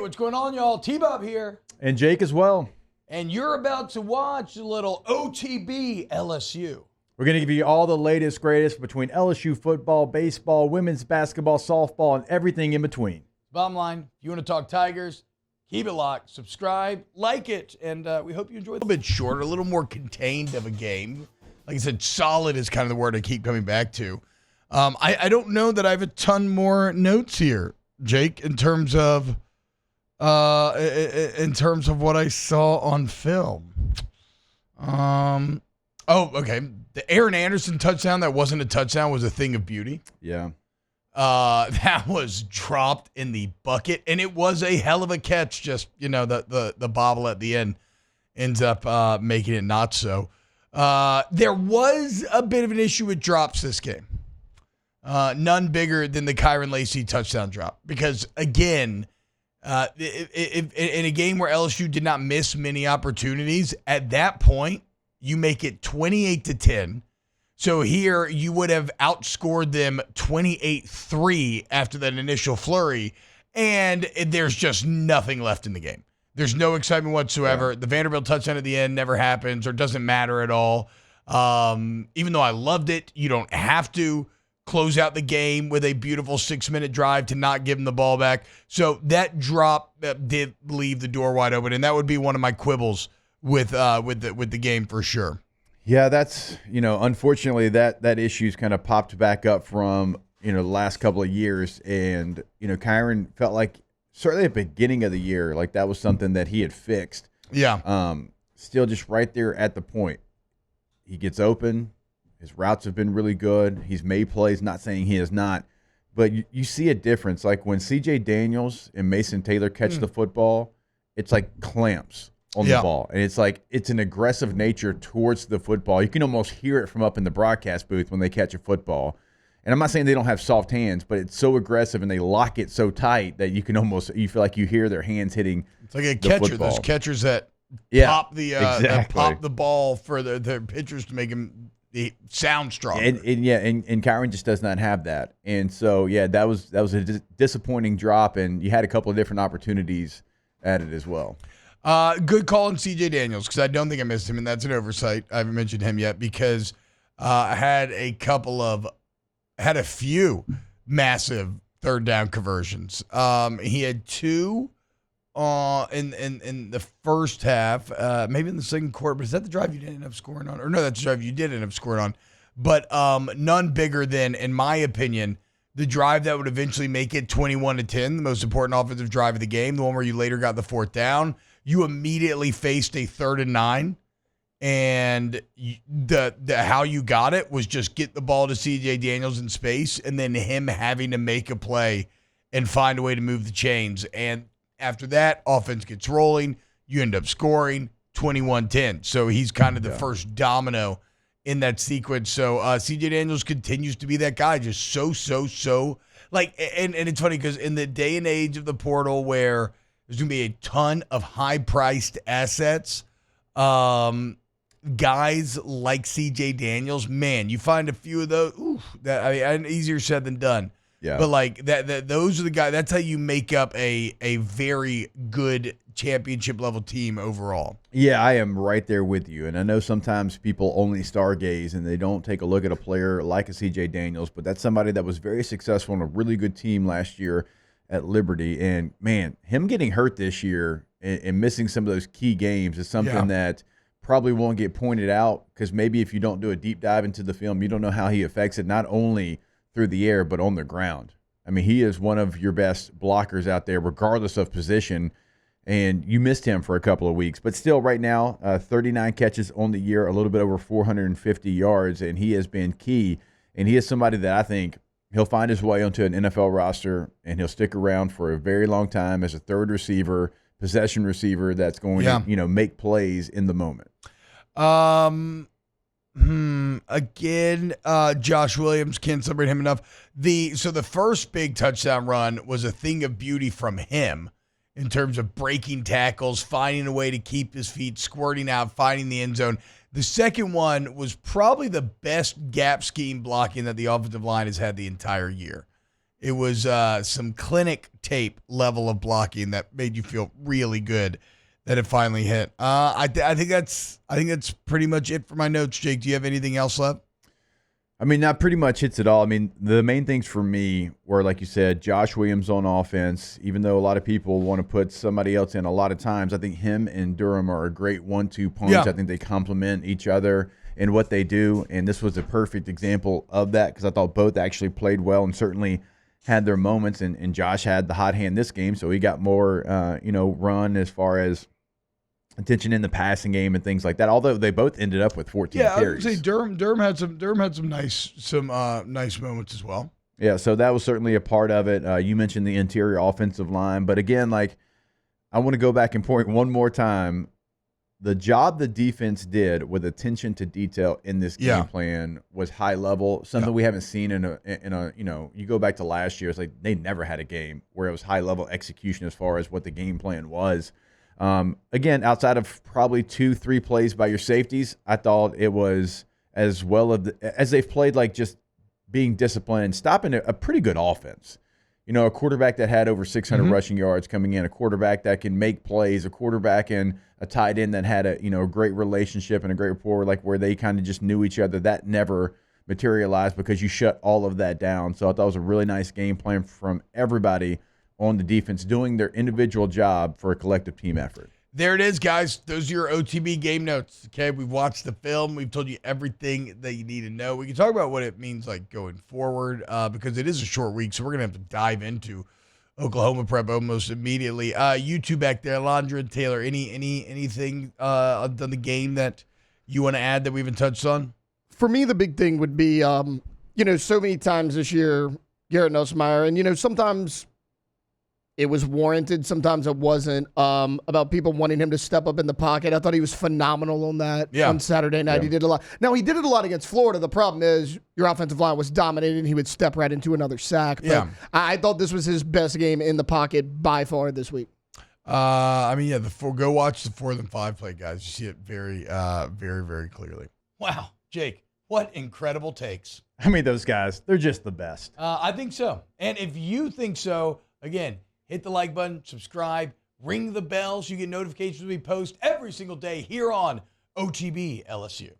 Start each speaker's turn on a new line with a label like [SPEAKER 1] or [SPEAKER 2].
[SPEAKER 1] what's going on, y'all? T-Bob here.
[SPEAKER 2] And Jake as well.
[SPEAKER 1] And you're about to watch a little OTB LSU.
[SPEAKER 2] We're going to give you all the latest, greatest between LSU football, baseball, women's basketball, softball, and everything in between.
[SPEAKER 1] Bottom line, if you want to talk Tigers, keep it locked, subscribe, like it, and we hope you enjoy. A little bit shorter, a little more contained of a game. Like I said, solid is kind of the word I keep coming back to. I don't know that I have a ton more notes here, Jake, in terms of what I saw on film. Okay. The Aaron Anderson touchdown that wasn't a touchdown was a thing of beauty.
[SPEAKER 2] Yeah.
[SPEAKER 1] That was dropped in the bucket, and it was a hell of a catch. Just, the bobble at the end ends up making it not so. There was a bit of an issue with drops this game. None bigger than the Kyron Lacey touchdown drop. Because, again, if in a game where LSU did not miss many opportunities, at that point, you make it 28-10. So here you would have outscored them 28-3 after that initial flurry, and there's just nothing left in the game. There's no excitement whatsoever. Yeah. The Vanderbilt touchdown at the end never happens or doesn't matter at all. Even though I loved it, you don't have to close out the game with a beautiful 6-minute drive to not give them the ball back. So that drop did leave the door wide open, and that would be one of my quibbles with the game for sure.
[SPEAKER 2] Yeah, that's, unfortunately that issue's kind of popped back up from, the last couple of years. And, Kyron felt like certainly at the beginning of the year, like that was something that he had fixed.
[SPEAKER 1] Yeah.
[SPEAKER 2] Still just right there at the point. He gets open. His routes have been really good. He's made plays, not saying he has not. But you see a difference. Like when C.J. Daniels and Mason Taylor catch the football, it's like clamps on the ball. And it's like it's an aggressive nature towards the football. You can almost hear it from up in the broadcast booth when they catch a football. And I'm not saying they don't have soft hands, but it's so aggressive and they lock it so tight that you feel like you hear their hands hitting.
[SPEAKER 1] It's like a catcher.
[SPEAKER 2] Football.
[SPEAKER 1] Those catchers that pop the that pop the ball for their pitchers to make them sound stronger.
[SPEAKER 2] And Kyron just does not have that. And so that was a disappointing drop, and you had a couple of different opportunities at it as well.
[SPEAKER 1] Good call on C.J. Daniels, because I don't think I missed him, and that's an oversight. I haven't mentioned him yet because I had a few massive third down conversions. He had two in the first half, maybe in the second quarter, but is that the drive you didn't end up scoring on? Or no, that's the drive you did end up scoring on. But none bigger than, in my opinion, the drive that would eventually make it 21-10, the most important offensive drive of the game, the one where you later got the fourth down. You immediately faced a 3rd and 9, and the how you got it was just get the ball to C.J. Daniels in space, and then him having to make a play and find a way to move the chains. And after that, offense gets rolling. You end up scoring 21-10. So he's kind of the first domino in that sequence. So C.J. Daniels continues to be that guy, just so like, and it's funny because in the day and age of the portal where there's going to be a ton of high-priced assets, guys like C.J. Daniels, man, you find a few of those. Easier said than done.
[SPEAKER 2] Yeah.
[SPEAKER 1] But like that, those are the guys. That's how you make up a very good championship level team overall.
[SPEAKER 2] Yeah, I am right there with you. And I know sometimes people only stargaze and they don't take a look at a player like a C.J. Daniels, but that's somebody that was very successful on a really good team last year at Liberty. And man, him getting hurt this year and missing some of those key games is something that probably won't get pointed out, because maybe if you don't do a deep dive into the film, you don't know how he affects it, not only through the air, but on the ground. I mean, he is one of your best blockers out there, regardless of position, and you missed him for a couple of weeks. But still, right now, 39 catches on the year, a little bit over 450 yards, and he has been key. And he is somebody that I think he'll find his way onto an NFL roster, and he'll stick around for a very long time as a third receiver, possession receiver that's going to, make plays in the moment.
[SPEAKER 1] Again, Josh Williams, can't celebrate him enough. So the first big touchdown run was a thing of beauty from him in terms of breaking tackles, finding a way to keep his feet, squirting out, finding the end zone. The second one was probably the best gap scheme blocking that the offensive line has had the entire year. It was some clinic tape level of blocking that made you feel really good that it finally hit. I think that's pretty much it for my notes. Jake, do you have anything else left?
[SPEAKER 2] I mean, that pretty much hits it all. I mean, the main things for me were, like you said, Josh Williams on offense. Even though a lot of people want to put somebody else in a lot of times, I think him and Durham are a great 1-2 punch.
[SPEAKER 1] Yeah.
[SPEAKER 2] I think they complement each other in what they do, and this was a perfect example of that because I thought both actually played well and certainly had their moments. And Josh had the hot hand this game, so he got more, run as far as attention in the passing game and things like that. Although they both ended up with 14 carries.
[SPEAKER 1] I would say Durham had some nice moments as well.
[SPEAKER 2] Yeah, so that was certainly a part of it. You mentioned the interior offensive line, but again, I want to go back and point one more time. The job the defense did with attention to detail in this game plan was high level, something we haven't seen in a you go back to last year, it's like they never had a game where it was high level execution as far as what the game plan was. Again, outside of probably 2-3 plays by your safeties, I thought it was as well as they've played, just being disciplined and stopping a pretty good offense. A quarterback that had over 600 rushing yards coming in, a quarterback that can make plays, a quarterback and a tight end that had a great relationship and a great rapport, where they kind of just knew each other. That never materialized because you shut all of that down. So I thought it was a really nice game plan from everybody on the defense doing their individual job for a collective team effort.
[SPEAKER 1] There it is, guys. Those are your OTB game notes. Okay, we've watched the film. We've told you everything that you need to know. We can talk about what it means going forward because it is a short week, so we're gonna have to dive into Oklahoma prep almost immediately. You two back there, Alondra and Taylor. Anything on the game that you want to add that we haven't touched on?
[SPEAKER 3] For me, the big thing would be, so many times this year, Garrett Nussmeier, and sometimes it was warranted. Sometimes it wasn't, about people wanting him to step up in the pocket. I thought he was phenomenal on that on Saturday night. Yeah. He did a lot. Now, he did it a lot against Florida. The problem is your offensive line was dominated. He would step right into another sack. But I thought this was his best game in the pocket by far this week.
[SPEAKER 1] Go watch the 4th and 5 play, guys. You see it very, very, very clearly. Wow, Jake, what incredible takes.
[SPEAKER 2] I mean, those guys, they're just the best.
[SPEAKER 1] I think so. And if you think so, again, hit the like button, subscribe, ring the bell so you get notifications when we post every single day here on OTB LSU.